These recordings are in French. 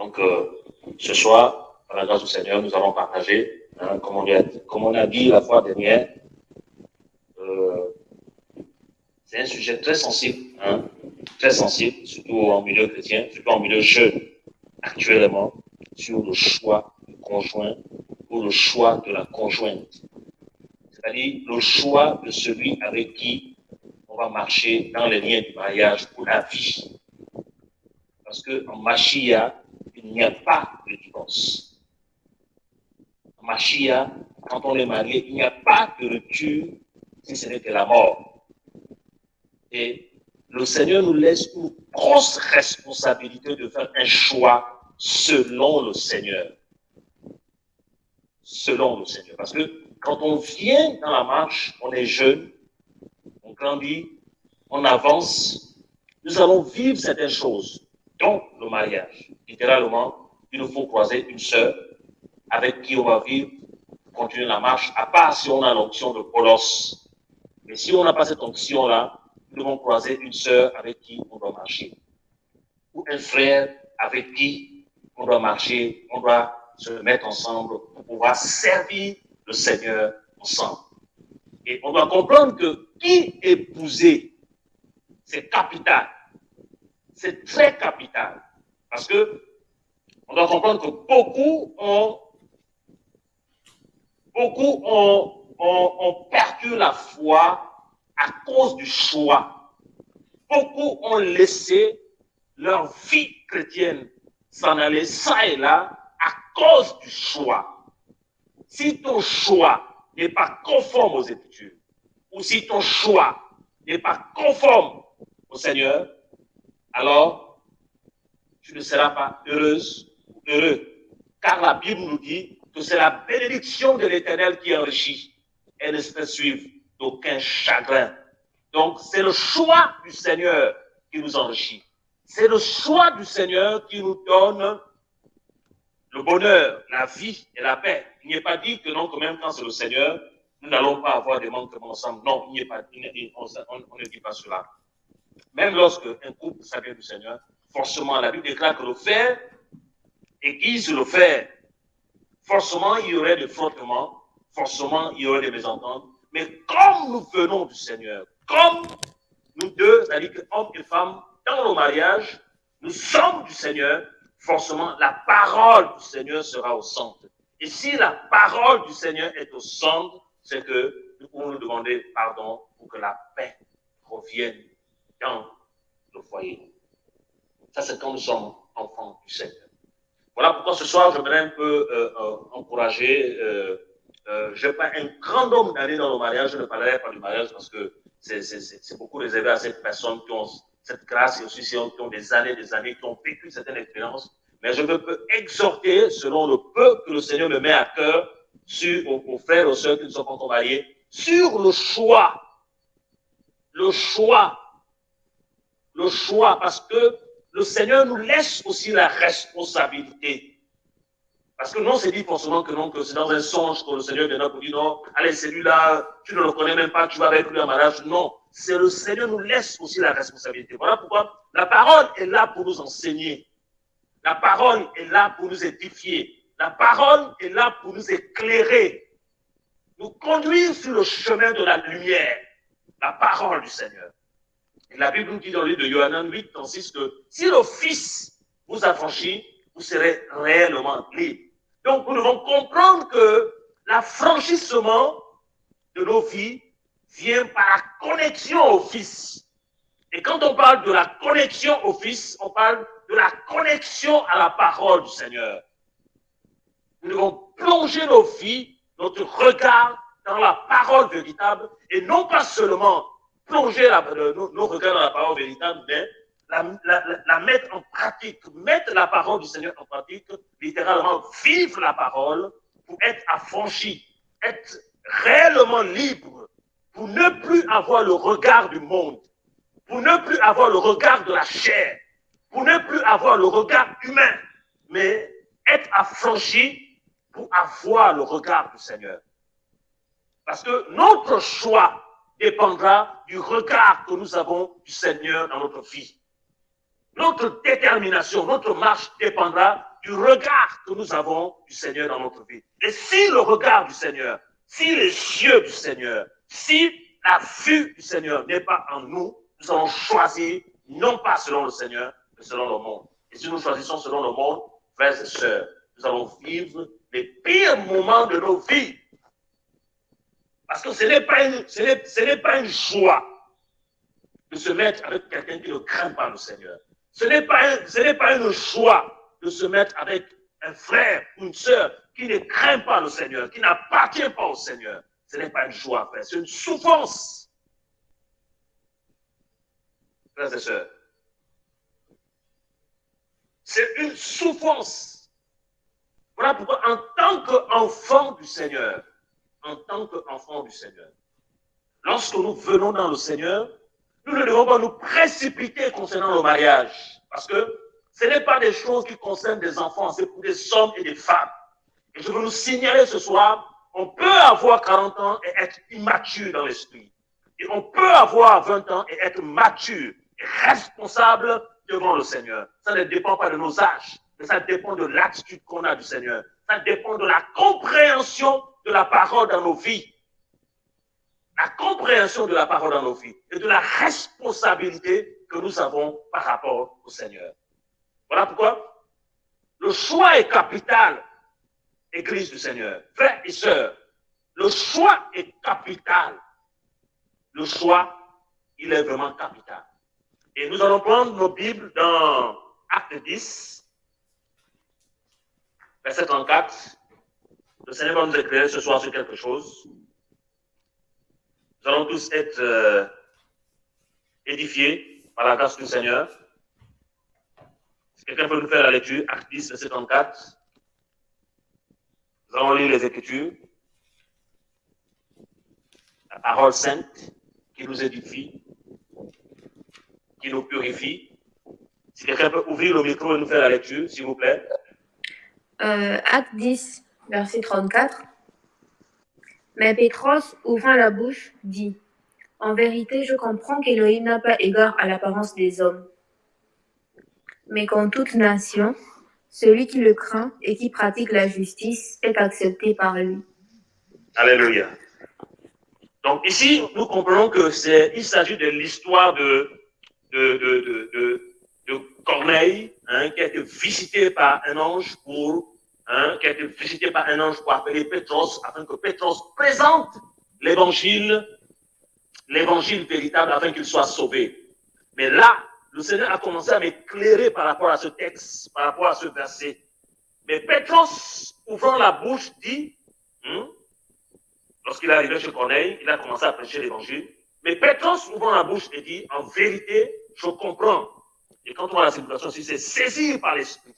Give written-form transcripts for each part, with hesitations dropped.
Donc, ce soir, par la grâce du Seigneur, nous allons partager, comme on a dit la fois dernière, c'est un sujet très sensible, surtout en milieu chrétien, surtout en milieu jeune, actuellement, sur le choix du conjoint ou le choix de la conjointe. C'est-à-dire le choix de celui avec qui on va marcher dans les liens du mariage pour la vie. Parce qu'en Machia, il n'y a pas de divorce. En Machia, quand on est marié, il n'y a pas de rupture si ce n'est que la mort. Et le Seigneur nous laisse une grosse responsabilité de faire un choix selon le Seigneur. Selon le Seigneur. Parce que quand on vient dans la marche, on est jeune, on grandit, on avance, nous allons vivre certaines choses, dont le mariage. Littéralement, il nous faut croiser une sœur avec qui on va vivre, continuer la marche, à part si on a l'onction de Paulos. Mais si on n'a pas cette onction-là, nous devons croiser une sœur avec qui on doit marcher. Ou un frère avec qui on doit marcher, on doit se mettre ensemble pour pouvoir servir le Seigneur ensemble. Et on doit comprendre que qui épouser, c'est capital. C'est très capital. Parce que on doit comprendre que beaucoup ont perdu la foi à cause du choix. Beaucoup ont laissé leur vie chrétienne s'en aller ça et là à cause du choix. Si ton choix n'est pas conforme aux Écritures, ou si ton choix n'est pas conforme au Seigneur, alors tu ne seras pas heureuse ou heureux. Car la Bible nous dit que c'est la bénédiction de l'Éternel qui enrichit. Elle ne se suive d'aucun chagrin. Donc, c'est le choix du Seigneur qui nous enrichit. C'est le choix du Seigneur qui nous donne le bonheur, la vie et la paix. Il n'y est pas dit que non, que même quand c'est le Seigneur, nous n'allons pas avoir des manquements ensemble. Non, il n'y est pas, on ne dit pas cela. Même lorsque un couple s'appelle du Seigneur, forcément, la Bible déclare que le fer aiguise le fer. Forcément, il y aurait des frottements, forcément, il y aurait des mésententes. Mais comme nous venons du Seigneur, comme nous deux, c'est-à-dire que hommes et femmes, dans le mariage, nous sommes du Seigneur, forcément, la parole du Seigneur sera au centre. Et si la parole du Seigneur est au centre, c'est que nous pouvons nous demander pardon pour que la paix revienne dans le foyer. Ça, c'est quand nous sommes enfants du Seigneur. Voilà pourquoi ce soir, je voudrais un peu encourager. Je n'ai pas un grand nombre d'années dans le mariage, je ne parlerai pas du mariage parce que c'est beaucoup réservé à ces personnes qui ont cette grâce et aussi qui ont des années, qui ont vécu certaines expériences. Mais je peux exhorter, selon le peu que le Seigneur me met à cœur, aux frères et aux sœurs qui ne sont pas encore mariés, sur le choix. Le choix, parce que le Seigneur nous laisse aussi la responsabilité. Parce que non, c'est dit forcément que non, que c'est dans un songe que le Seigneur viendra pour dire non, allez, celui-là, tu ne le connais même pas, tu vas avec lui en mariage. Non, c'est le Seigneur nous laisse aussi la responsabilité. Voilà pourquoi la parole est là pour nous enseigner. La parole est là pour nous édifier. La parole est là pour nous éclairer, nous conduire sur le chemin de la lumière. La parole du Seigneur. Et la Bible nous dit dans le livre de Yohanan 8, 36 que si le Fils vous affranchit, vous serez réellement libre. Donc nous devons comprendre que l'affranchissement de nos vies vient par la connexion au Fils. Et quand on parle de la connexion au Fils, on parle de la connexion à la parole du Seigneur. Nous devons plonger nos vies, notre regard dans la parole véritable et non pas seulement plonger nos regards dans la parole véritable, mais la mettre en pratique, mettre la parole du Seigneur en pratique, littéralement vivre la parole pour être affranchi, être réellement libre, pour ne plus avoir le regard du monde, pour ne plus avoir le regard de la chair, pour ne plus avoir le regard humain, mais être affranchi pour avoir le regard du Seigneur. Parce que notre choix dépendra du regard que nous avons du Seigneur dans notre vie. Notre détermination, notre marche dépendra du regard que nous avons du Seigneur dans notre vie. Et si le regard du Seigneur, si les yeux du Seigneur, si la vue du Seigneur n'est pas en nous, nous allons choisir non pas selon le Seigneur, mais selon le monde. Et si nous choisissons selon le monde, frères et sœurs, nous allons vivre les pires moments de nos vies. Parce que ce n'est pas une joie de se mettre avec quelqu'un qui ne craint pas le Seigneur. Ce n'est pas une joie de se mettre avec un frère ou une sœur qui ne craint pas le Seigneur, qui n'appartient pas au Seigneur. Ce n'est pas une joie, frère, c'est une souffrance. Frères et sœurs, c'est une souffrance. Voilà pourquoi, en tant qu'enfant du Seigneur, lorsque nous venons dans le Seigneur, nous ne devons pas nous précipiter concernant le mariage. Parce que ce n'est pas des choses qui concernent des enfants, c'est pour des hommes et des femmes. Et je veux nous signaler ce soir, on peut avoir 40 ans et être immature dans l'esprit. Et on peut avoir 20 ans et être mature et responsable devant le Seigneur. Ça ne dépend pas de nos âges, mais ça dépend de l'attitude qu'on a du Seigneur. Ça dépend de la compréhension de la parole dans nos vies. La compréhension de la parole dans nos vies et de la responsabilité que nous avons par rapport au Seigneur. Voilà pourquoi le choix est capital, Église du Seigneur. Frères et sœurs, le choix est capital. Le choix, il est vraiment capital. Et nous allons prendre nos Bibles dans Acte 10, verset 34. Le Seigneur va nous éclairer ce soir sur quelque chose. Nous allons tous être édifiés par la grâce du Seigneur. Si quelqu'un peut nous faire la lecture, Acte 10, verset 34. Nous allons lire les Écritures. La parole sainte qui nous édifie, qui nous purifie. Si quelqu'un peut ouvrir le micro et nous faire la lecture, s'il vous plaît. Acte 10, verset 34. Mais Pétros, ouvrant la bouche, dit : En vérité, je comprends qu'Élohim n'a pas égard à l'apparence des hommes, mais qu'en toute nation, celui qui le craint et qui pratique la justice est accepté par lui. Alléluia. Donc ici, nous comprenons que il s'agit de l'histoire de Corneille, qui a été visité par un ange pour appeler Pétros, afin que Pétros présente l'évangile véritable afin qu'il soit sauvé. Mais là, le Seigneur a commencé à m'éclairer par rapport à ce texte, par rapport à ce verset. Mais Pétros, ouvrant la bouche, dit, lorsqu'il est arrivé chez Corneille, il a commencé à prêcher l'évangile. Mais Pétros, ouvrant la bouche, et dit, en vérité, je comprends. Et quand on voit la situation ici, c'est saisi par l'esprit.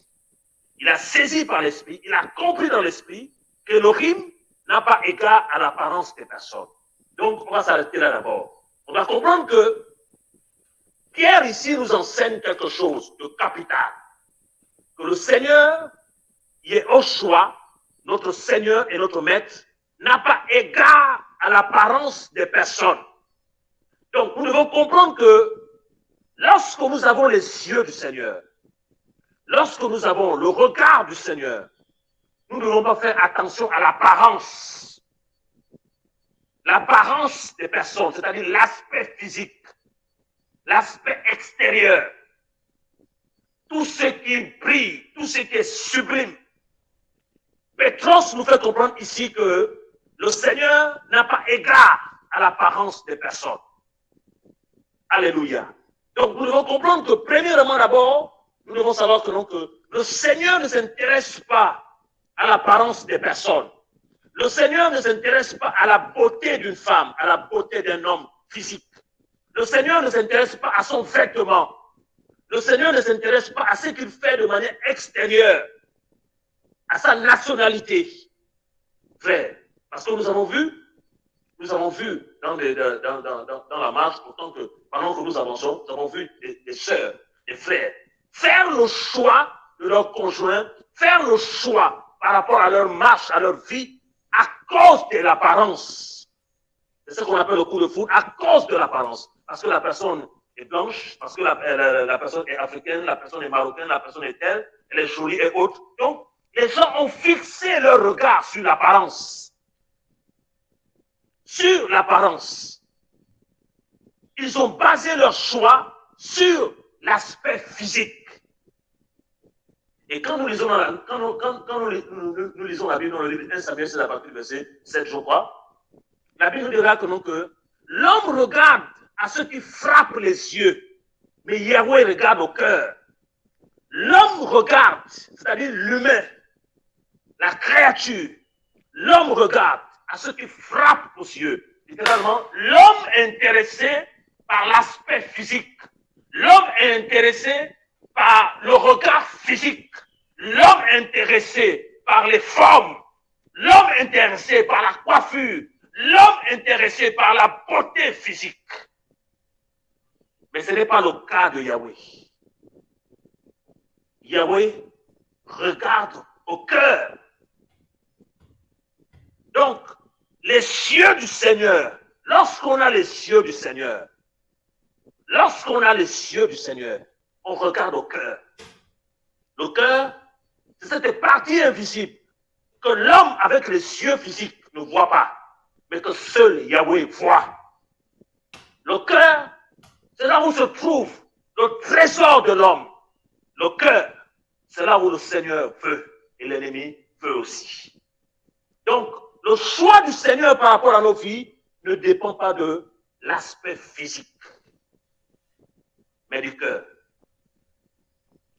Il a saisi par l'esprit, il a compris dans l'esprit que Elohim n'a pas égard à l'apparence des personnes. Donc, on va s'arrêter là d'abord. On va comprendre que Pierre ici nous enseigne quelque chose de capital. Que le Seigneur, Yehoshua, notre Seigneur et notre Maître, n'a pas égard à l'apparence des personnes. Donc, nous devons comprendre que lorsque nous avons les yeux du Seigneur, lorsque nous avons le regard du Seigneur, nous ne devons pas faire attention à l'apparence. L'apparence des personnes, c'est-à-dire l'aspect physique, l'aspect extérieur, tout ce qui brille, tout ce qui est sublime. Pétros nous fait comprendre ici que le Seigneur n'a pas égard à l'apparence des personnes. Alléluia. Donc nous devons comprendre que premièrement d'abord, nous devons savoir que le Seigneur ne s'intéresse pas à l'apparence des personnes. Le Seigneur ne s'intéresse pas à la beauté d'une femme, à la beauté d'un homme physique. Le Seigneur ne s'intéresse pas à son vêtement. Le Seigneur ne s'intéresse pas à ce qu'il fait de manière extérieure, à sa nationalité. Frère, parce que nous avons vu dans la marche, pendant que nous avançons, nous avons vu des sœurs, des frères, faire le choix de leur conjoint, faire le choix par rapport à leur marche, à leur vie, à cause de l'apparence. C'est ce qu'on appelle le coup de foudre, à cause de l'apparence. Parce que la personne est blanche, parce que la personne est africaine, la personne est marocaine, la personne est telle, elle est jolie et autre. Donc, les gens ont fixé leur regard sur l'apparence. Sur l'apparence. Ils ont basé leur choix sur l'aspect physique. Et quand nous lisons, nous lisons la Bible dans le livre 1 Samuel, c'est à partir du verset 7, je crois, la Bible nous dira que l'homme regarde à ce qui frappe les yeux, mais Yahweh regarde au cœur. L'homme regarde, c'est-à-dire l'humain, la créature, l'homme regarde à ce qui frappe aux yeux. Littéralement, l'homme est intéressé par l'aspect physique. L'homme est intéressé par le regard physique. L'homme est intéressé par les formes. L'homme est intéressé par la coiffure. L'homme est intéressé par la beauté physique. Mais ce n'est pas le cas de Yahweh. Yahweh regarde au cœur. Donc, les cieux du Seigneur, lorsqu'on a les cieux du Seigneur, on regarde au cœur. Le cœur, c'est cette partie invisible que l'homme avec les yeux physiques ne voit pas, mais que seul Yahweh voit. Le cœur, c'est là où se trouve le trésor de l'homme. Le cœur, c'est là où le Seigneur veut et l'ennemi veut aussi. Donc, le choix du Seigneur par rapport à nos vies ne dépend pas de l'aspect physique, mais du cœur.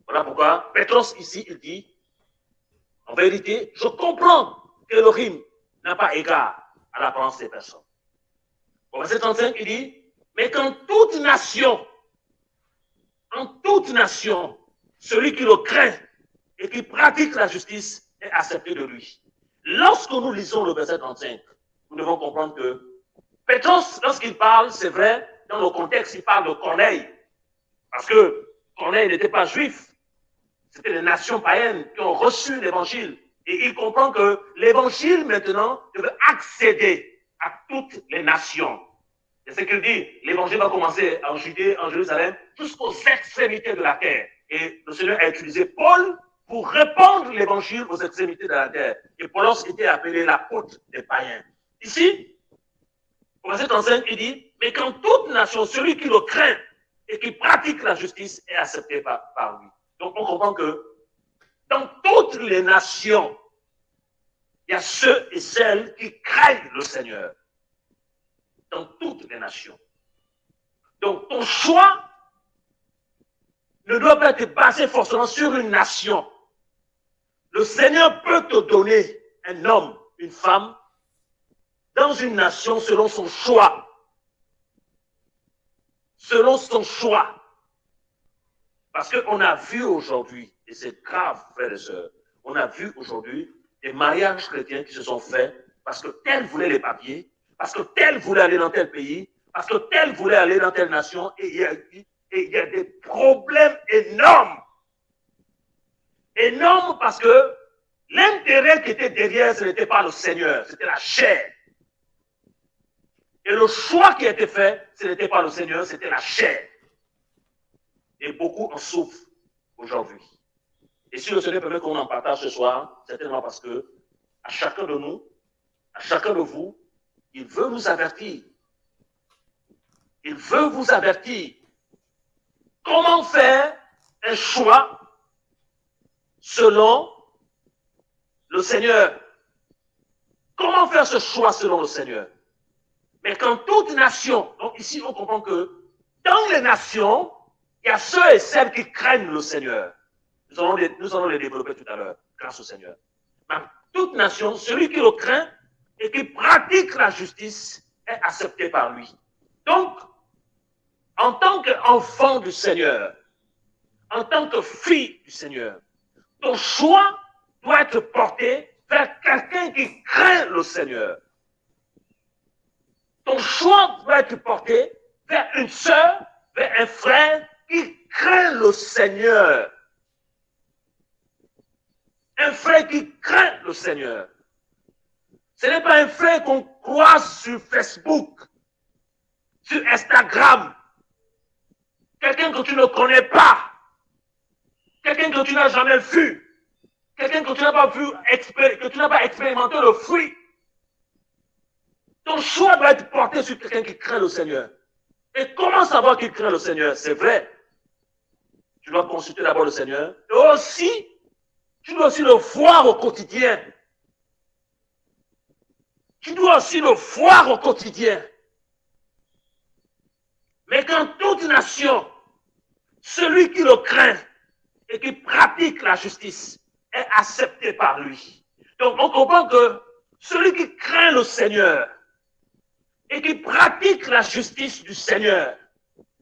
Voilà pourquoi Pétros ici, il dit, en vérité, je comprends qu'Elohim n'a pas égard à l'apparence des personnes. Au verset 35, il dit, mais qu'en toute nation, celui qui le craint et qui pratique la justice est accepté de lui. Lorsque nous lisons le verset 35, nous devons comprendre que Pétros, lorsqu'il parle, c'est vrai, dans le contexte, il parle de Corneille. Parce que Corneille n'était pas juif. C'était les nations païennes qui ont reçu l'évangile. Et il comprend que l'évangile, maintenant, devait accéder à toutes les nations. C'est ce qu'il dit. L'évangile va commencer en Judée, en Jérusalem, jusqu'aux extrémités de la terre. Et le Seigneur a utilisé Paul pour répandre l'évangile aux extrémités de la terre. Et Paulos était appelé l'apôtre des païens. Ici, au verset 35, il dit, mais quand toute nation, celui qui le craint et qui pratique la justice est accepté par lui. Donc on comprend que dans toutes les nations, il y a ceux et celles qui craignent le Seigneur. Dans toutes les nations. Donc ton choix ne doit pas être basé forcément sur une nation. Le Seigneur peut te donner un homme, une femme, dans une nation selon son choix. Selon son choix. Parce qu'on a vu aujourd'hui, et c'est grave, frères et sœurs, on a vu aujourd'hui des mariages chrétiens qui se sont faits parce que tel voulait les papiers, parce que tel voulait aller dans tel pays, parce que tel voulait aller dans telle nation, et il y a des problèmes énormes. Énormes parce que l'intérêt qui était derrière, ce n'était pas le Seigneur, c'était la chair. Et le choix qui a été fait, ce n'était pas le Seigneur, c'était la chair. Et beaucoup en souffrent aujourd'hui. Et si le Seigneur permet qu'on en partage ce soir, certainement parce que à chacun de nous, à chacun de vous, il veut nous avertir. Il veut vous avertir. Comment faire un choix selon le Seigneur? Comment faire ce choix selon le Seigneur? Mais quand toute nation, donc ici on comprend que dans les nations, il y a ceux et celles qui craignent le Seigneur. Nous allons les développer tout à l'heure, grâce au Seigneur. Dans toute nation, celui qui le craint et qui pratique la justice est accepté par lui. Donc, en tant qu'enfant du Seigneur, en tant que fille du Seigneur, ton choix doit être porté vers quelqu'un qui craint le Seigneur. Ton choix doit être porté vers une sœur, vers un frère qui craint le Seigneur. Un frère qui craint le Seigneur. Ce n'est pas un frère qu'on croise sur Facebook, sur Instagram. quelqu'un que tu ne connais pas, quelqu'un que tu n'as jamais vu, quelqu'un que tu n'as pas vu, que tu n'as pas expérimenté le fruit. Ton choix doit être porté sur quelqu'un qui craint le Seigneur. Et comment savoir qu'il craint le Seigneur? C'est vrai. Tu dois consulter d'abord le Seigneur. Et aussi, tu dois aussi le voir au quotidien. Tu dois aussi le voir au quotidien. Mais quand toute nation, celui qui le craint et qui pratique la justice est accepté par lui. Donc on comprend que celui qui craint le Seigneur et qui pratique la justice du Seigneur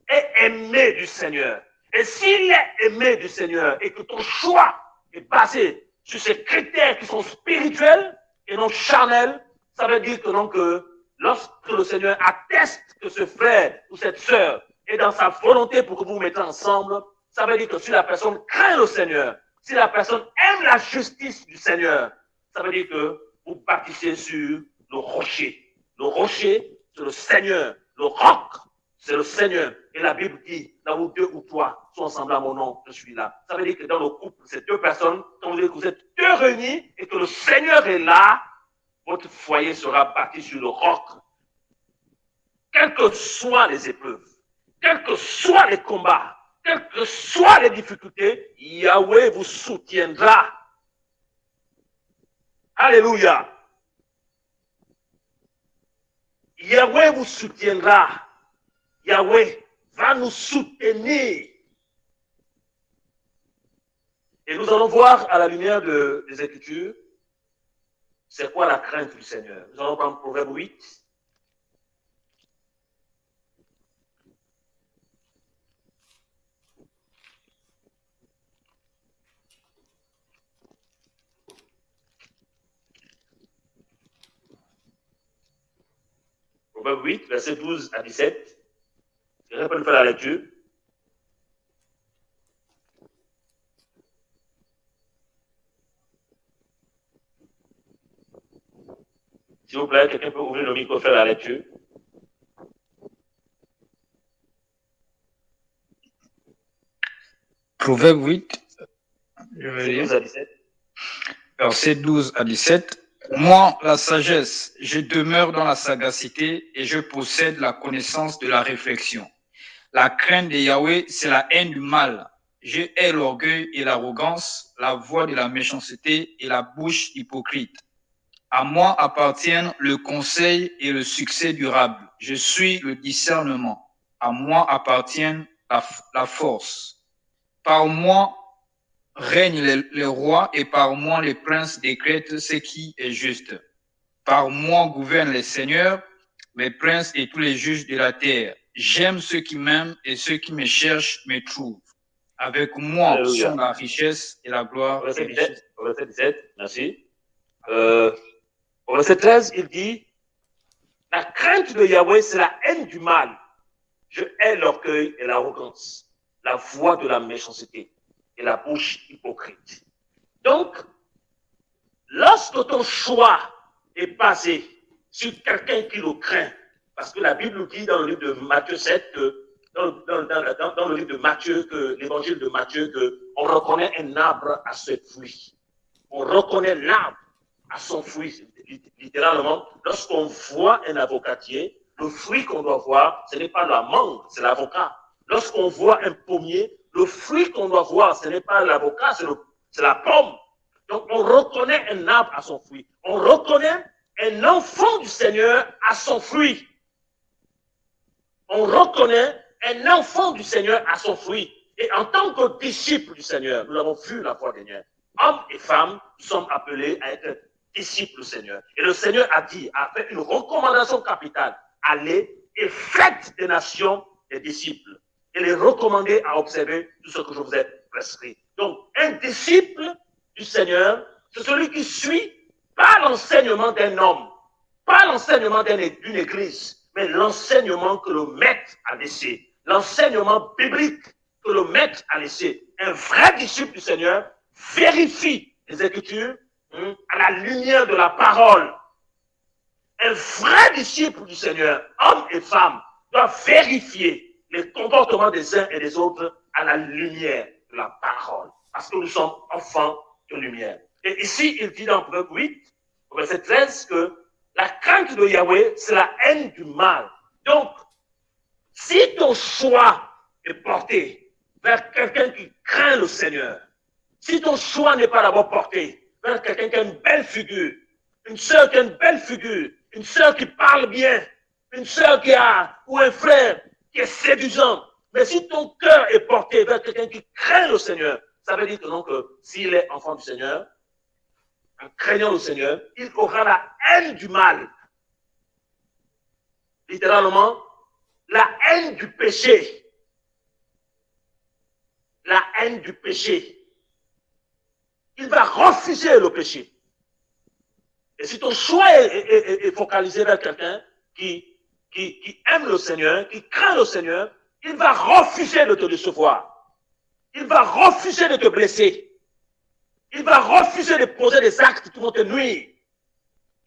est aimé du Seigneur. Et s'il est aimé du Seigneur et que ton choix est basé sur ces critères qui sont spirituels et non charnels, ça veut dire que, donc, lorsque le Seigneur atteste que ce frère ou cette sœur est dans sa volonté pour que vous vous mettez ensemble, ça veut dire que si la personne craint le Seigneur, si la personne aime la justice du Seigneur, ça veut dire que vous bâtissez sur le rocher. Le rocher, c'est le Seigneur. Le roc, c'est le Seigneur. Et la Bible dit, là où deux ou trois sont ensemble à mon nom, je suis là. Ça veut dire que dans le couple, ces deux personnes, quand vous êtes deux réunis et que le Seigneur est là, votre foyer sera bâti sur le roc. Quelles que soient les épreuves, quels que soient les combats, quelles que soient les difficultés, Yahweh vous soutiendra. Alléluia. Yahweh vous soutiendra. Yahweh va nous soutenir. Et nous allons voir à la lumière des Écritures, c'est quoi la crainte du Seigneur. Nous allons prendre Proverbe 8. Proverbe 8, versets 12 à 17. Je peux nous faire la lecture. S'il vous plaît, quelqu'un peut ouvrir le micro et faire la lecture. Proverbe 8, je vais lire. 12 à 17. Verset 12 à 17. Moi, la sagesse, je demeure dans la sagacité et je possède la connaissance de la réflexion. La crainte de Yahweh, c'est la haine du mal. Je hais l'orgueil et l'arrogance, la voix de la méchanceté et la bouche hypocrite. À moi appartiennent le conseil et le succès durable. Je suis le discernement. À moi appartiennent la force. Par moi règnent les rois et par moi les princes décrètent ce qui est juste. Par moi gouvernent les seigneurs, les princes et tous les juges de la terre. J'aime ceux qui m'aiment et ceux qui me cherchent me trouvent. Avec moi Alléluia. sont la richesse et la gloire. Verset 17, merci. Au verset 13, il dit, la crainte de Yahweh, c'est la haine du mal. Je hais l'orgueil et l'arrogance, la voix de la méchanceté et la bouche hypocrite. Donc, lorsque ton choix est basé sur quelqu'un qui le craint, parce que la Bible nous dit dans le livre de Matthieu 7, dans le livre de Matthieu, que l'évangile de Matthieu, qu'on reconnaît un arbre à ses fruits. On reconnaît l'arbre à son fruit. Littéralement, lorsqu'on voit un avocatier, le fruit qu'on doit voir, ce n'est pas la mangue, c'est l'avocat. Lorsqu'on voit un pommier, le fruit qu'on doit voir, ce n'est pas l'avocat, c'est la pomme. Donc, on reconnaît un arbre à son fruit. On reconnaît un enfant du Seigneur à son fruit. On reconnaît un enfant du Seigneur à son fruit. Et en tant que disciple du Seigneur, nous l'avons vu la fois dernière, hommes et femmes, nous sommes appelés à être disciples du Seigneur. Et le Seigneur a fait une recommandation capitale. Allez et faites des nations des disciples. Et les recommander à observer tout ce que je vous ai prescrit. Donc, un disciple du Seigneur, c'est celui qui suit pas l'enseignement d'un homme, pas l'enseignement d'une église, mais l'enseignement que le maître a laissé, l'enseignement biblique que le maître a laissé. Un vrai disciple du Seigneur vérifie les Écritures à la lumière de la parole. Un vrai disciple du Seigneur, homme et femme, doit vérifier les comportements des uns et des autres à la lumière de la parole. Parce que nous sommes enfants de lumière. Et ici, il dit dans Proverbe 8, au verset 13, que la crainte de Yahweh, c'est la haine du mal. Donc, si ton choix est porté vers quelqu'un qui craint le Seigneur, si ton choix n'est pas d'abord porté vers quelqu'un qui a une belle figure, une sœur qui a une belle figure, une sœur qui parle bien, une sœur qui a, ou un frère qui est séduisant, mais si ton cœur est porté vers quelqu'un qui craint le Seigneur, ça veut dire que, donc, s'il est enfant du Seigneur, en craignant le Seigneur, il aura la haine du mal. Littéralement, la haine du péché. La haine du péché. Il va refuser le péché. Et si ton choix est focalisé vers quelqu'un qui aime le Seigneur, qui craint le Seigneur, il va refuser de te décevoir. Il va refuser de te blesser. Il va refuser de poser des actes qui vont te nuire.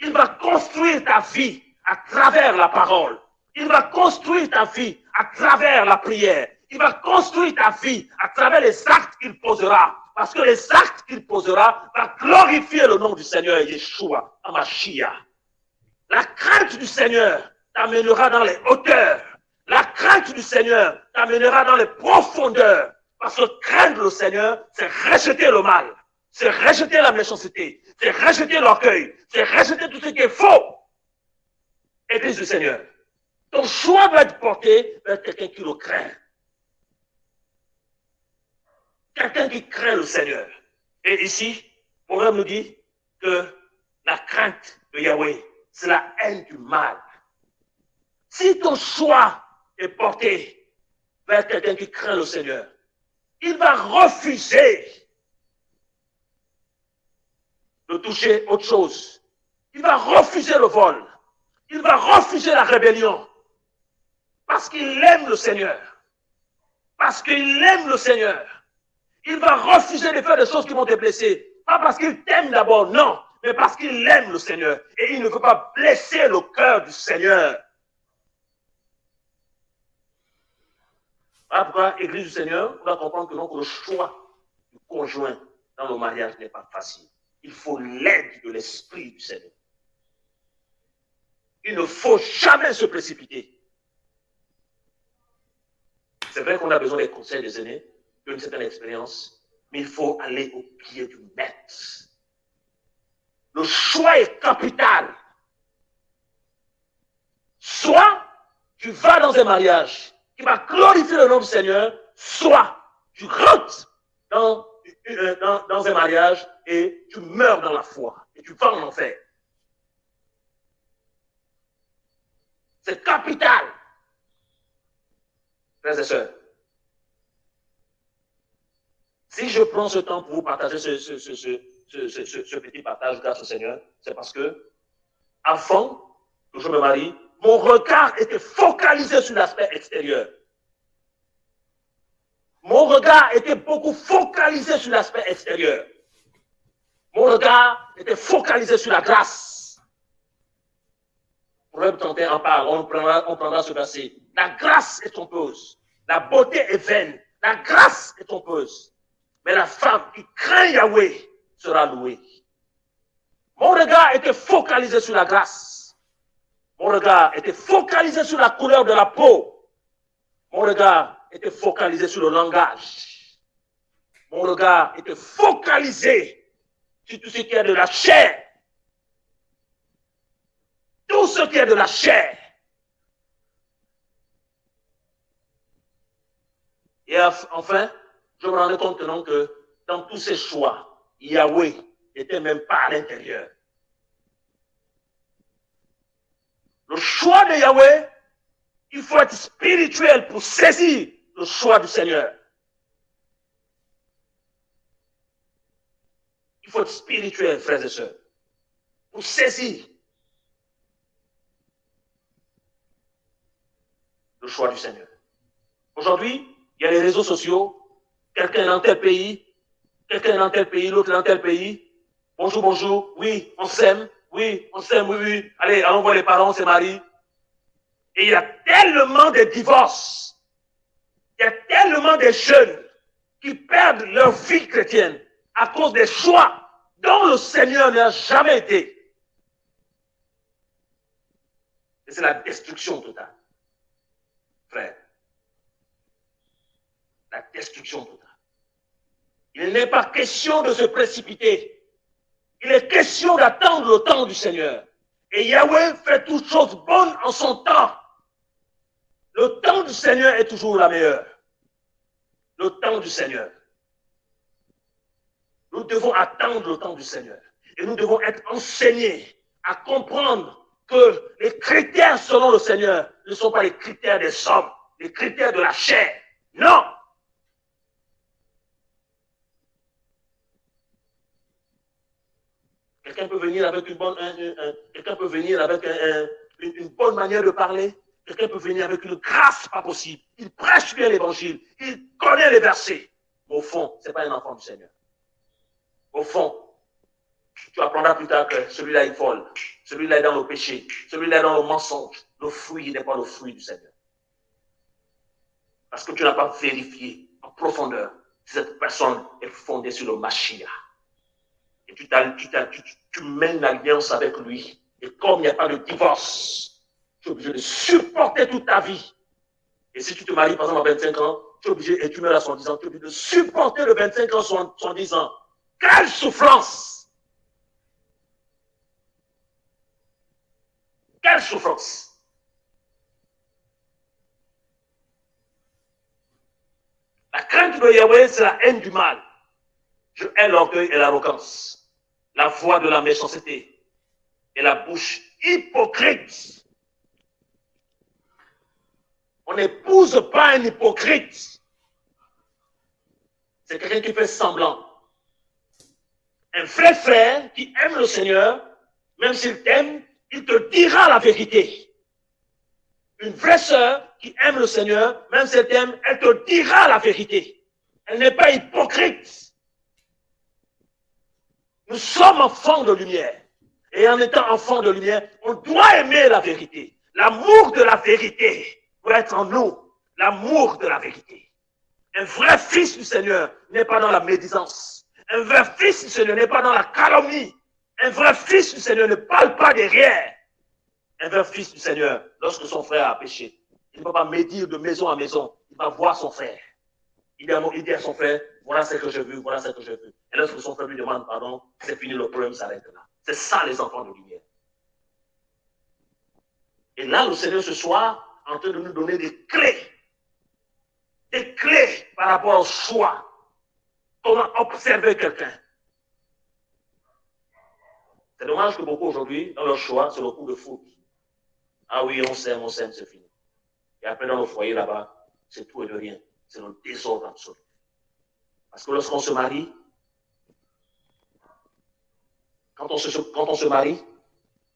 Il va construire ta vie à travers la parole. Il va construire ta vie à travers la prière. Il va construire ta vie à travers les actes qu'il posera. Parce que les actes qu'il posera vont glorifier le nom du Seigneur Yeshua, Amashia. La crainte du Seigneur t'amènera dans les hauteurs. La crainte du Seigneur t'amènera dans les profondeurs. Parce que craindre le Seigneur, c'est rejeter le mal. C'est rejeter la méchanceté. C'est rejeter l'orgueil. C'est rejeter tout ce qui est faux. Église du Seigneur. Ton choix doit être porté vers quelqu'un qui le craint. Quelqu'un qui craint le Seigneur. Et ici, Proverbe nous dit que la crainte de Yahweh, c'est la haine du mal. Si ton choix est porté vers quelqu'un qui craint le Seigneur, il va refuser de toucher autre chose. Il va refuser le vol. Il va refuser la rébellion. Parce qu'il aime le Seigneur. Parce qu'il aime le Seigneur. Il va refuser de faire des choses qui vont te blesser. Pas parce qu'il t'aime d'abord, non. Mais parce qu'il aime le Seigneur. Et il ne veut pas blesser le cœur du Seigneur. Voilà pourquoi, Église du Seigneur, on doit comprendre que donc le choix du conjoint dans le mariage n'est pas facile. Il faut l'aide de l'Esprit du Seigneur. Il ne faut jamais se précipiter. C'est vrai qu'on a besoin des conseils des aînés, d'une certaine expérience, mais il faut aller au pied du maître. Le choix est capital. Soit tu vas dans un mariage qui va glorifier le nom du Seigneur, soit tu rentres dans un mariage et tu meurs dans la foi et tu vas en enfer. C'est capital. Frères et sœurs, si je prends ce temps pour vous partager ce petit partage grâce au Seigneur, c'est parce que, avant que je me marie, mon regard était focalisé sur l'aspect extérieur. Mon regard était beaucoup focalisé sur l'aspect extérieur. Mon regard était focalisé sur la grâce. Proverbe 31 en parle, on prendra ce verset. La grâce est trompeuse, la beauté est vaine, la grâce est trompeuse. Mais la femme qui craint Yahweh sera louée. Mon regard était focalisé sur la grâce. Mon regard était focalisé sur la couleur de la peau. Mon regard était focalisé sur le langage. Mon regard était focalisé sur tout ce qui est de la chair. Tout ce qui est de la chair. Et enfin, je me rendais compte que dans tous ces choix, Yahweh n'était même pas à l'intérieur. Le choix de Yahweh, il faut être spirituel pour saisir le choix du Seigneur. Il faut être spirituel, frères et sœurs, pour saisir le choix du Seigneur. Aujourd'hui, il y a les réseaux sociaux. Quelqu'un est dans tel pays, quelqu'un est dans tel pays, l'autre est dans tel pays. Bonjour, bonjour. Oui, on s'aime. Oui, on s'aime, oui, oui. Allez, on voit les parents, on se marie. Et il y a tellement de divorces Il y a tellement de jeunes qui perdent leur vie chrétienne à cause des choix dont le Seigneur n'a jamais été. Et c'est la destruction totale. Frère. La destruction totale. Il n'est pas question de se précipiter. Il est question d'attendre le temps du Seigneur. Et Yahweh fait toutes choses bonnes en son temps. Le temps du Seigneur est toujours la meilleure. Le temps du Seigneur. Nous devons attendre le temps du Seigneur. Et nous devons être enseignés à comprendre que les critères selon le Seigneur ne sont pas les critères des hommes, les critères de la chair. Non! Quelqu'un peut venir avec une bonne manière de parler. Quelqu'un peut venir avec une grâce pas possible. Il prêche bien l'évangile. Il connaît les versets. Mais au fond, ce n'est pas un enfant du Seigneur. Au fond, tu apprendras plus tard que celui-là est folle. Celui-là est dans le péché. Celui-là est dans le mensonge. Le fruit n'est pas le fruit du Seigneur. Parce que tu n'as pas vérifié en profondeur si cette personne est fondée sur le Mashiach. Et tu mènes l'alliance avec lui. Et comme il n'y a pas de divorce, tu es obligé de supporter toute ta vie. Et si tu te maries, par exemple, à 25 ans, tu es obligé, et tu meurs à 70 ans, tu es obligé de supporter le 25 ans, 70 ans. Quelle souffrance! Quelle souffrance! La crainte de Yahweh, c'est la haine du mal. Je hais l'orgueil et l'arrogance, la voix de la méchanceté et la bouche hypocrite. On n'épouse pas un hypocrite. C'est quelqu'un qui fait semblant. Un vrai frère qui aime le Seigneur, même s'il t'aime, il te dira la vérité. Une vraie sœur qui aime le Seigneur, même si elle t'aime, elle te dira la vérité. Elle n'est pas hypocrite. Nous sommes enfants de lumière. Et en étant enfants de lumière, on doit aimer la vérité. L'amour de la vérité doit être en nous. L'amour de la vérité. Un vrai fils du Seigneur n'est pas dans la médisance. Un vrai fils du Seigneur n'est pas dans la calomnie. Un vrai fils du Seigneur ne parle pas derrière. Un vrai fils du Seigneur, lorsque son frère a péché, il ne va pas médire de maison à maison. Il va voir son frère. Il dit à son frère, voilà ce que je veux, voilà ce que je veux. Et lorsque son frère lui demande pardon, c'est fini, le problème s'arrête là. C'est ça les enfants de lumière. Et là, le Seigneur ce soir, est en train de nous donner des clés. Des clés par rapport au choix. Comment observer quelqu'un. C'est dommage que beaucoup aujourd'hui, dans leur choix, c'est le coup de foot. Ah oui, on s'aime, c'est fini. Et après, dans le foyer là-bas, c'est tout et de rien. C'est le désordre absolu. Parce que lorsqu'on se marie, quand on se marie,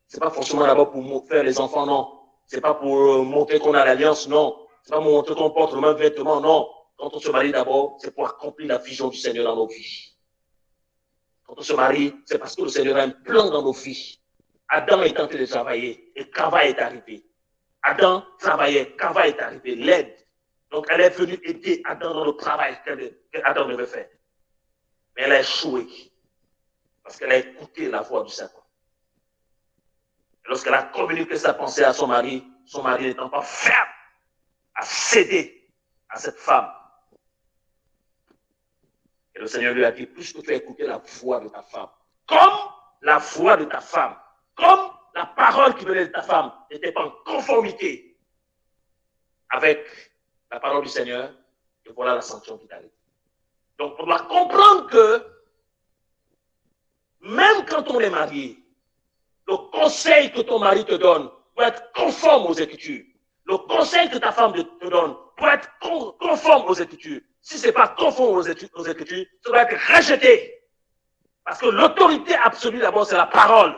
c'est pas forcément d'abord pour faire les enfants, non. C'est pas pour montrer qu'on a l'alliance, non. C'est pas pour montrer qu'on porte le même vêtement, non. Quand on se marie d'abord, c'est pour accomplir la vision du Seigneur dans nos vies. Quand on se marie, c'est parce que le Seigneur a un plan dans nos vies. Adam est en train de travailler et Kava est arrivé. Adam travaillait, Kava est arrivé, l'aide. Donc elle est venue aider Adam dans le travail qu'Adam devait faire. Mais elle a échoué parce qu'elle a écouté la voix du Satan. Lorsqu'elle a communiqué sa pensée à son mari n'étant pas ferme à céder à cette femme. Et le Seigneur lui a dit, puisque tu as écouté la voix de ta femme, comme la voix de ta femme, comme la parole qui venait de ta femme n'était pas en conformité avec la parole du Seigneur, et voilà la sanction qui t'arrive. Donc on doit comprendre que même quand on est marié, le conseil que ton mari te donne doit être conforme aux Écritures. Le conseil que ta femme te donne doit être conforme aux Écritures. Si ce n'est pas conforme aux Écritures, ça doit être rejeté. Parce que l'autorité absolue d'abord, c'est la parole.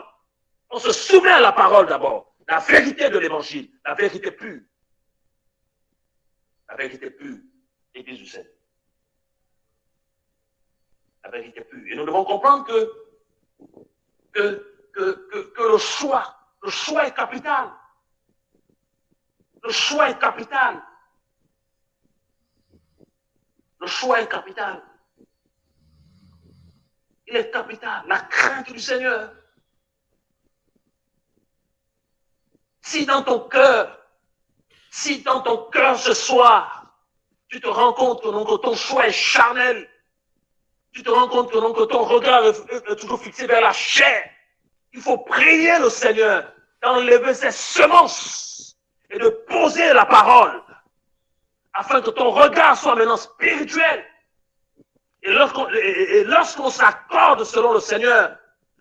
On se soumet à la parole d'abord. La vérité de l'Évangile, la vérité pure. La vérité pure, l'Église du Seigneur. La vérité pure. Et nous devons comprendre que le choix est capital. Le choix est capital. Le choix est capital. Il est capital. La crainte du Seigneur. Si dans ton cœur ce soir, tu te rends compte que ton choix est charnel, tu te rends compte que ton regard est toujours fixé vers la chair, il faut prier le Seigneur d'enlever ses semences et de poser la parole afin que ton regard soit maintenant spirituel. Et lorsqu'on s'accorde selon le Seigneur,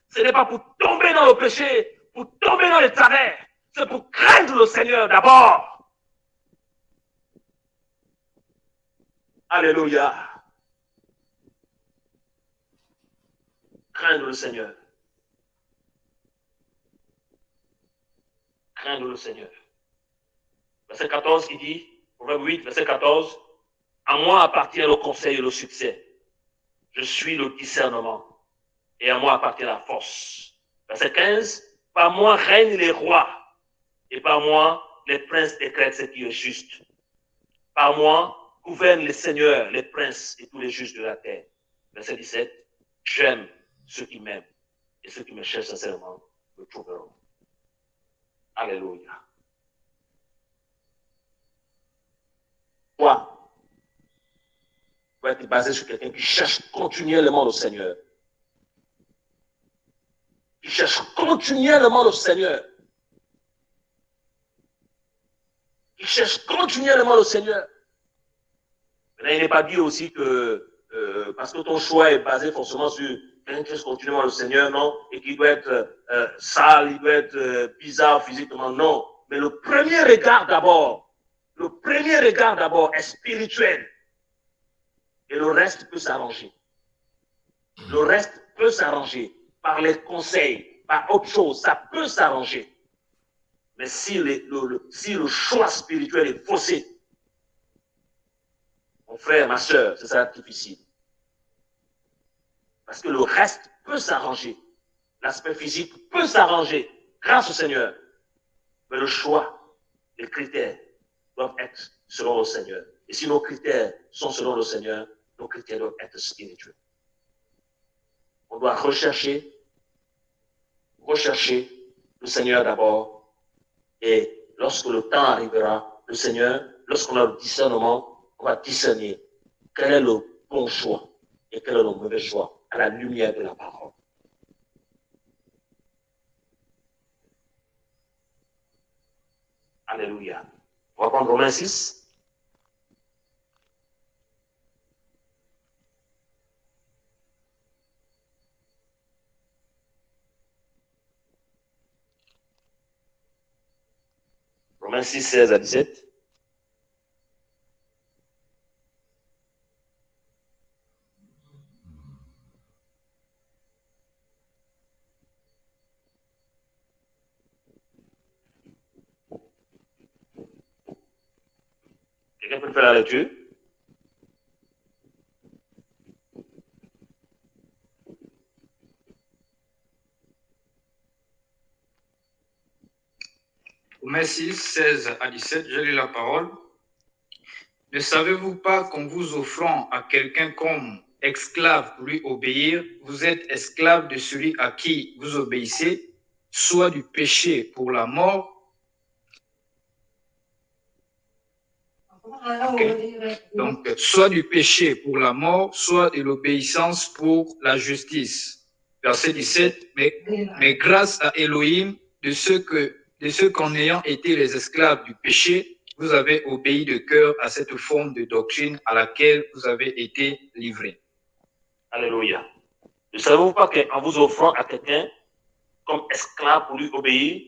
ce n'est pas pour tomber dans le péché, pour tomber dans les travers, c'est pour craindre le Seigneur d'abord. Alléluia. Craindre le Seigneur. Craindre le Seigneur. Verset 14 qui dit, Proverbe 8, verset 14, à moi appartient le conseil et le succès. Je suis le discernement. Et à moi appartient la force. Verset 15, par moi règnent les rois. Et par moi, les princes décrètent ce qui est juste. Par moi, gouvernent les seigneurs, les princes et tous les juges de la terre. Verset 17, j'aime ceux qui m'aiment. Et ceux qui me cherchent sincèrement me trouveront. Alléluia. Toi, tu dois être basé sur quelqu'un qui cherche continuellement le Seigneur. Qui cherche continuellement le Seigneur. Qui cherche continuellement le Seigneur. Mais il n'est pas dit aussi que parce que ton choix est basé forcément sur quelqu'un qui cherche continuellement le Seigneur, non, et qui doit être sale, il doit être bizarre physiquement, non. Mais le premier regard d'abord est spirituel. Et le reste peut s'arranger. Le reste peut s'arranger par les conseils, par autre chose, ça peut s'arranger. Mais si le choix spirituel est faussé, mon frère, ma soeur, c'est ça difficile. Parce que le reste peut s'arranger. L'aspect physique peut s'arranger grâce au Seigneur. Mais le choix, les critères doivent être selon le Seigneur. Et si nos critères sont selon le Seigneur, nos critères doivent être spirituels. On doit rechercher le Seigneur d'abord. Et lorsque le temps arrivera, le Seigneur, lorsqu'on a le discernement, on va discerner quel est le bon choix et quel est le mauvais choix à la lumière de la parole. Alléluia. On va prendre Romains 6. Romains 6, 16 à 17. Quelqu'un peut faire la lecture? Romains 6, 16 à 17, je lis la parole. Ne savez-vous pas qu'en vous offrant à quelqu'un comme esclave pour lui obéir, vous êtes esclave de celui à qui vous obéissez, soit du péché pour la mort, donc soit du péché pour la mort, soit de l'obéissance pour la justice. Verset 17, mais grâce à Elohim, de ceux qu'en ayant été les esclaves du péché, vous avez obéi de cœur à cette forme de doctrine à laquelle vous avez été livrés. Alléluia. Ne savez-vous pas qu'en vous offrant à quelqu'un comme esclave pour lui obéir,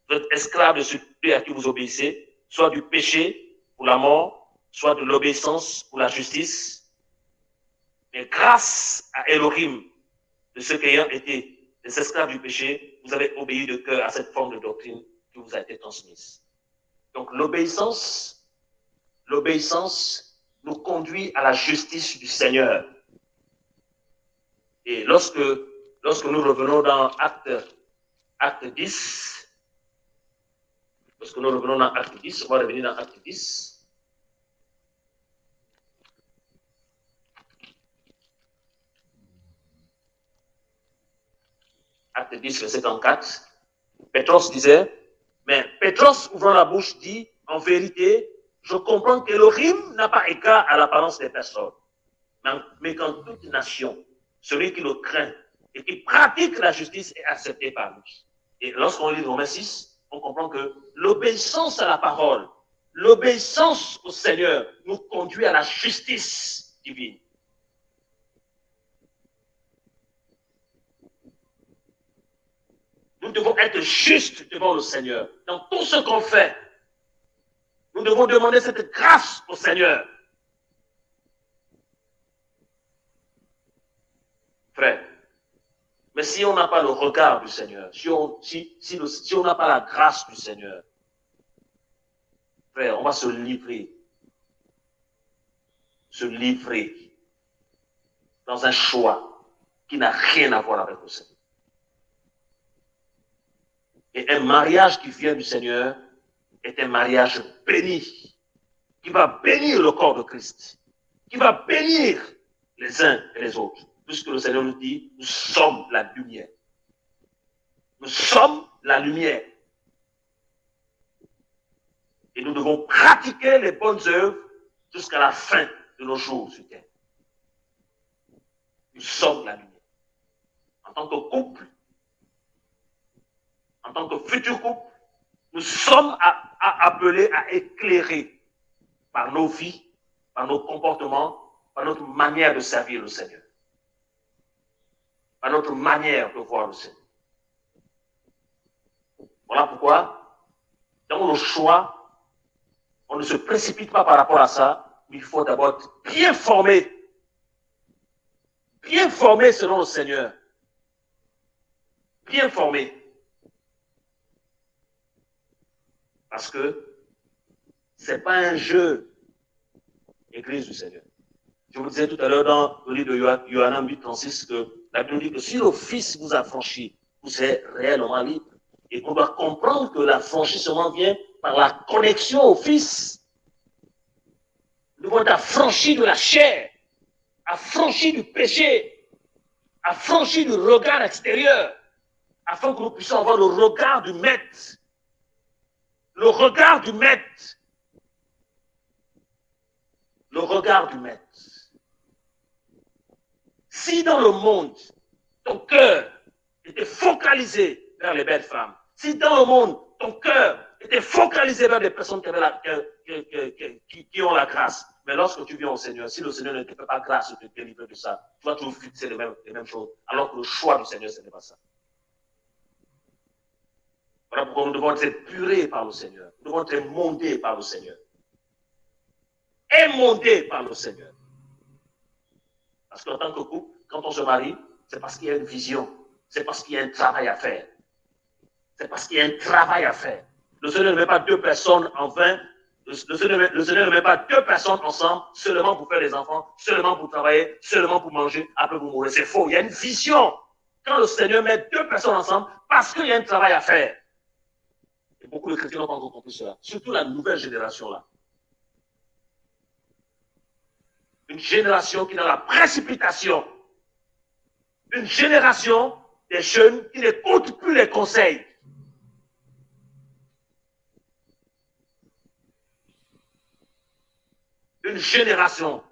vous êtes esclave de celui à qui vous obéissez, soit du péché pour la mort, soit de l'obéissance pour la justice. Mais grâce à Elohim, de ceux qui ayant été des esclaves du péché, vous avez obéi de cœur à cette forme de doctrine qui vous a été transmise. Donc l'obéissance nous conduit à la justice du Seigneur. Et lorsque nous revenons dans Acte 10, on va revenir dans Acte 10. Acte 10, verset 34, Pétros disait, mais Pétros, ouvrant la bouche, dit, en vérité, je comprends qu'Elohim n'a pas égard à l'apparence des personnes, mais qu'en toute nation, celui qui le craint et qui pratique la justice est accepté par lui. Et lorsqu'on lit Romains 6, on comprend que l'obéissance à la parole, l'obéissance au Seigneur nous conduit à la justice divine. Nous devons être justes devant le Seigneur. Dans tout ce qu'on fait, nous devons demander cette grâce au Seigneur. Frère, mais si on n'a pas le regard du Seigneur, si on n'a pas la grâce du Seigneur, frère, on va se livrer dans un choix qui n'a rien à voir avec le Seigneur. Et un mariage qui vient du Seigneur est un mariage béni, qui va bénir le corps de Christ, qui va bénir les uns et les autres. Puisque le Seigneur nous dit, nous sommes la lumière. Nous sommes la lumière. Et nous devons pratiquer les bonnes œuvres jusqu'à la fin de nos jours sur terre. Nous sommes la lumière. En tant que couple, en tant que futur couple, nous sommes appelés à éclairer par nos vies, par nos comportements, par notre manière de servir le Seigneur, par notre manière de voir le Seigneur. Voilà pourquoi, dans le choix, on ne se précipite pas par rapport à ça, mais il faut d'abord être bien formé selon le Seigneur, bien formé. Parce que ce n'est pas un jeu, Église du Seigneur. Je vous disais tout à l'heure dans le livre de Yohanan 8,36 que la Bible dit que si le Fils vous a franchi, vous serez réellement libre. Et qu'on doit comprendre que l'affranchissement vient par la connexion au Fils. Nous devons être affranchis de la chair, affranchis du péché, affranchis du regard extérieur, afin que nous puissions avoir le regard du Maître. Le regard du Maître. Le regard du Maître. Si dans le monde, ton cœur était focalisé vers les belles femmes, si dans le monde, ton cœur était focalisé vers des personnes qui ont la grâce, mais lorsque tu viens au Seigneur, si le Seigneur ne te fait pas grâce de te délivrer de ça, tu vas toujours fixer les mêmes choses, alors que le choix du Seigneur, ce n'est pas ça. Voilà pourquoi nous devons être épurés par le Seigneur. Nous devons être émondés par le Seigneur. Émondés par le Seigneur. Parce qu'en tant que couple, quand on se marie, c'est parce qu'il y a une vision. C'est parce qu'il y a un travail à faire. C'est parce qu'il y a un travail à faire. Le Seigneur ne met pas deux personnes en vain. Le Seigneur ne met pas deux personnes ensemble seulement pour faire des enfants, seulement pour travailler, seulement pour manger, après vous mourrez. C'est faux. Il y a une vision. Quand le Seigneur met deux personnes ensemble, parce qu'il y a un travail à faire. Et beaucoup de chrétiens n'ont pas encore compris cela. Surtout la nouvelle génération là. Une génération qui est dans la précipitation. Une génération des jeunes qui n'écoutent plus les conseils. Une génération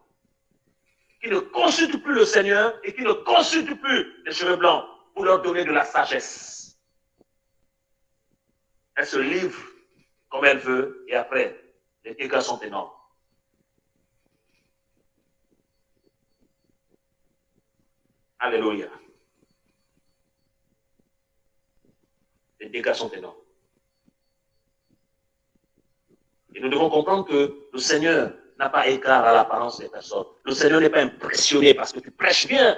qui ne consulte plus le Seigneur et qui ne consulte plus les cheveux blancs pour leur donner de la sagesse. Elle se livre comme elle veut et après, les dégâts sont énormes. Alléluia. Les dégâts sont énormes. Et nous devons comprendre que le Seigneur n'a pas égard à l'apparence des personnes. Le Seigneur n'est pas impressionné parce que tu prêches bien.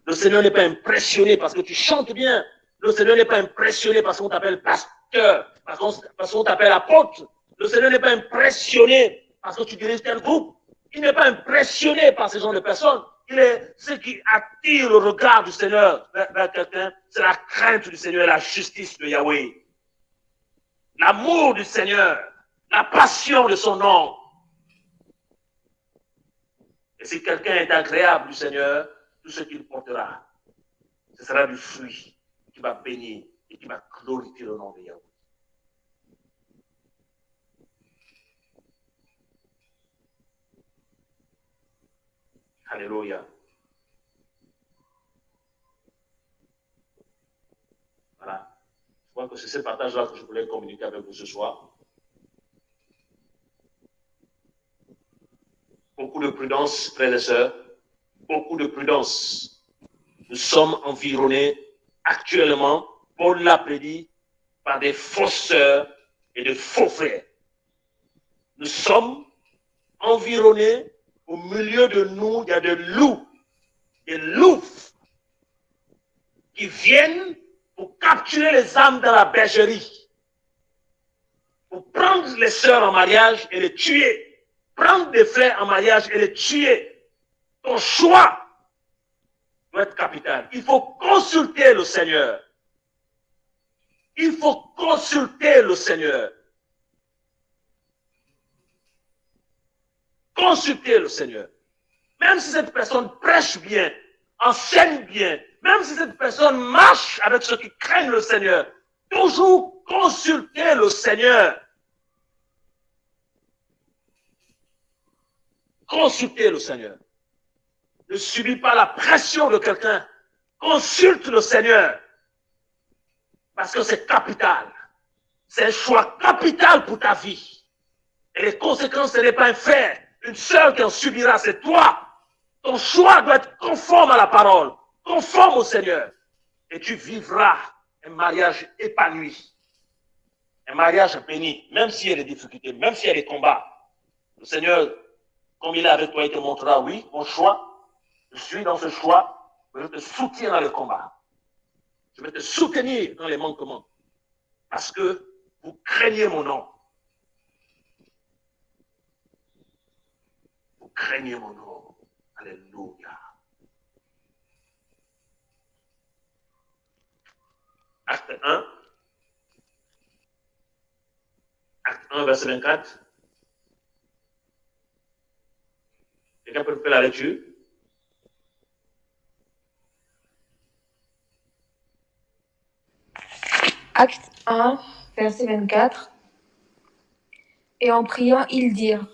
Le Seigneur n'est pas impressionné parce que tu chantes bien. Le Seigneur n'est pas impressionné parce qu'on t'appelle pasteur, parce qu'on t'appelle apôtre. Le Seigneur n'est pas impressionné parce que tu diriges tel groupe. Il n'est pas impressionné par ce genre de personnes. Ce qui attire le regard du Seigneur vers quelqu'un, c'est la crainte du Seigneur et la justice de Yahweh. L'amour du Seigneur, la passion de son nom. Et si quelqu'un est agréable du Seigneur, tout ce qu'il portera, ce sera du fruit qui va bénir et qui va glorifier le nom de Yahweh. Alléluia. Voilà. Je crois que c'est ce partage-là que je voulais communiquer avec vous ce soir. Beaucoup de prudence, frères et sœurs. Beaucoup de prudence. Nous sommes environnés actuellement, Paul l'a prédit, par des fausses sœurs et de faux frères. Nous sommes environnés, au milieu de nous, il y a des loups qui viennent pour capturer les âmes dans la bergerie, pour prendre les sœurs en mariage et les tuer, prendre des frères en mariage et les tuer. Ton choix doit être capital. Il faut consulter le Seigneur. Il faut consulter le Seigneur. Consulter le Seigneur. Même si cette personne prêche bien, enseigne bien, même si cette personne marche avec ceux qui craignent le Seigneur, toujours consulter le Seigneur. Consulter le Seigneur. Ne subis pas la pression de quelqu'un. Consulte le Seigneur. Parce que c'est capital. C'est un choix capital pour ta vie. Et les conséquences, ce n'est pas un frère, une sœur qui en subira, c'est toi. Ton choix doit être conforme à la parole, conforme au Seigneur. Et tu vivras un mariage épanoui. Un mariage béni, même s'il y a des difficultés, même s'il y a des combats. Le Seigneur, comme il est avec toi, il te montrera, oui, mon choix, je suis dans ce choix, mais je te soutiens dans le combat. Je vais te soutenir dans les manquements. Parce que vous craignez mon nom. Vous craignez mon nom. Alléluia. Acte 1. Acte 1, verset 24. Quelqu'un peut faire la lecture? Acte 1, verset 24. Et en priant, ils dirent,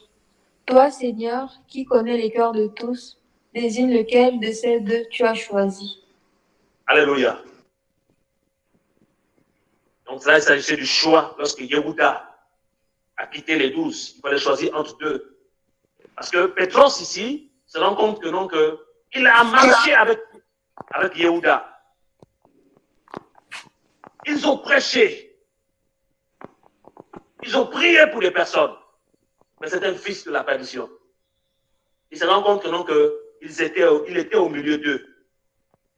toi, Seigneur, qui connais les cœurs de tous, désigne lequel de ces deux tu as choisi. Alléluia. Donc là, il s'agissait du choix lorsque Yehuda a quitté les 12. Il fallait choisir entre deux. Parce que Pétros ici se rend compte que non, il a marché avec Yehuda. Ils ont prêché. Ils ont prié pour les personnes. Mais c'est un fils de la perdition. Il se rend compte que non, il était au milieu d'eux.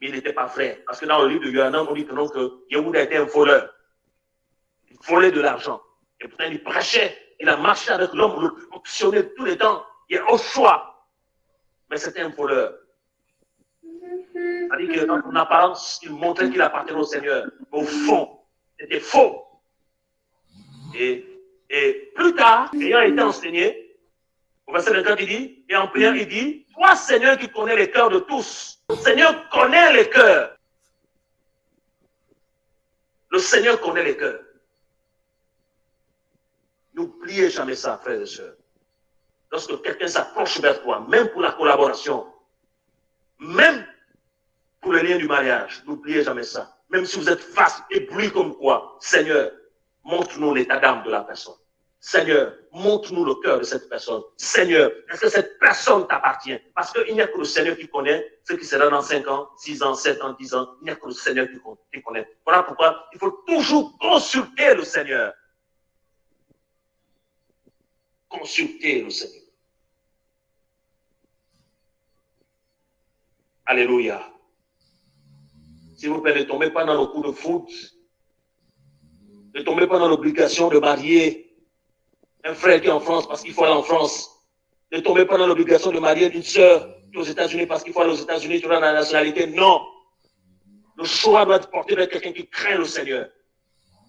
Mais il n'était pas frère. Parce que dans le livre de Yohanan, on dit que non, que Yehuda était un voleur. Il volait de l'argent. Et pourtant, il prêchait. Il a marché avec l'homme le plus optionné de tous les temps. Il est au choix. Mais c'était un voleur. C'est-à-dire que dans son apparence, il montrait qu'il appartenait au Seigneur. Mais au fond, c'était faux. Et plus tard, ayant été enseigné, au verset 24, il dit, et en priant, il dit, toi, Seigneur, qui connais les cœurs de tous. Le Seigneur connaît les cœurs. Le Seigneur connaît les cœurs. N'oubliez jamais ça, frères et sœurs. Lorsque quelqu'un s'approche vers toi, même pour la collaboration, même pour le lien du mariage, n'oubliez jamais ça. Même si vous êtes face ébloui comme quoi, Seigneur, montre-nous l'état d'âme de la personne. Seigneur, montre-nous le cœur de cette personne. Seigneur, est-ce que cette personne t'appartient? Parce qu'il n'y a que le Seigneur qui connaît ce qui sera dans 5 ans, 6 ans, 7 ans, 10 ans. Il n'y a que le Seigneur qui connaît. Voilà pourquoi il faut toujours consulter le Seigneur. Consulter le Seigneur. Alléluia. S'il vous plaît, ne tombez pas dans le coup de foudre. Ne tombez pas dans l'obligation de marier un frère qui est en France parce qu'il faut aller en France. Ne tombez pas dans l'obligation de marier une sœur qui est aux États-Unis parce qu'il faut aller aux États-Unis, tu auras la nationalité. Non. Le choix doit être porté vers quelqu'un qui craint le Seigneur.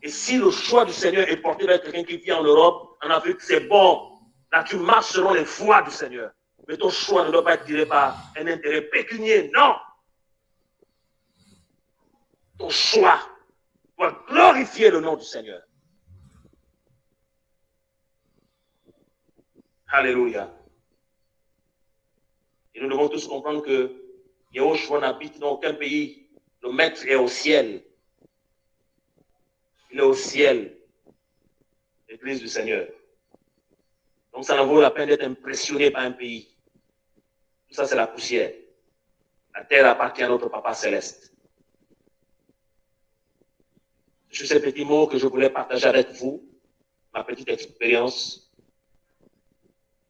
Et si le choix du Seigneur est porté vers quelqu'un qui vit en Europe, en Afrique, c'est bon. Là, tu marches selon les voies du Seigneur. Mais ton choix ne doit pas être tiré par un intérêt pécunier. Non. ton choix doit glorifier le nom du Seigneur. Alléluia. Et nous devons tous comprendre que Yahushua n'habite dans aucun pays. Le maître est au ciel. Il est au ciel, l'Église du Seigneur. Donc ça ne vaut la peine d'être impressionné par un pays. Tout ça, c'est la poussière. La terre appartient à notre Papa Céleste. Sur ces petits mots que je voulais partager avec vous, ma petite expérience,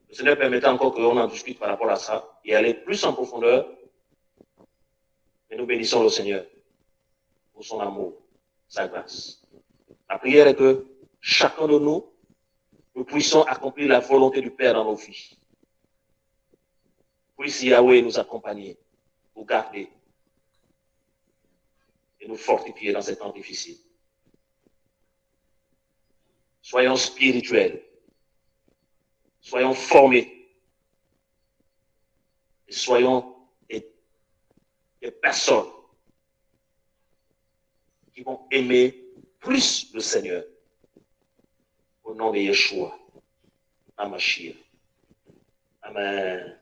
le Seigneur permettait encore qu'on en discute par rapport à ça et aller plus en profondeur. Et nous bénissons le Seigneur pour son amour, sa grâce. La prière est que chacun de nous, nous puissions accomplir la volonté du Père dans nos vies. Puisse Yahweh nous accompagner, nous garder et nous fortifier dans ces temps difficiles. Soyons spirituels, soyons formés et soyons des personnes qui vont aimer plus le Seigneur. Au nom de Yeshua, Amashir. Amen.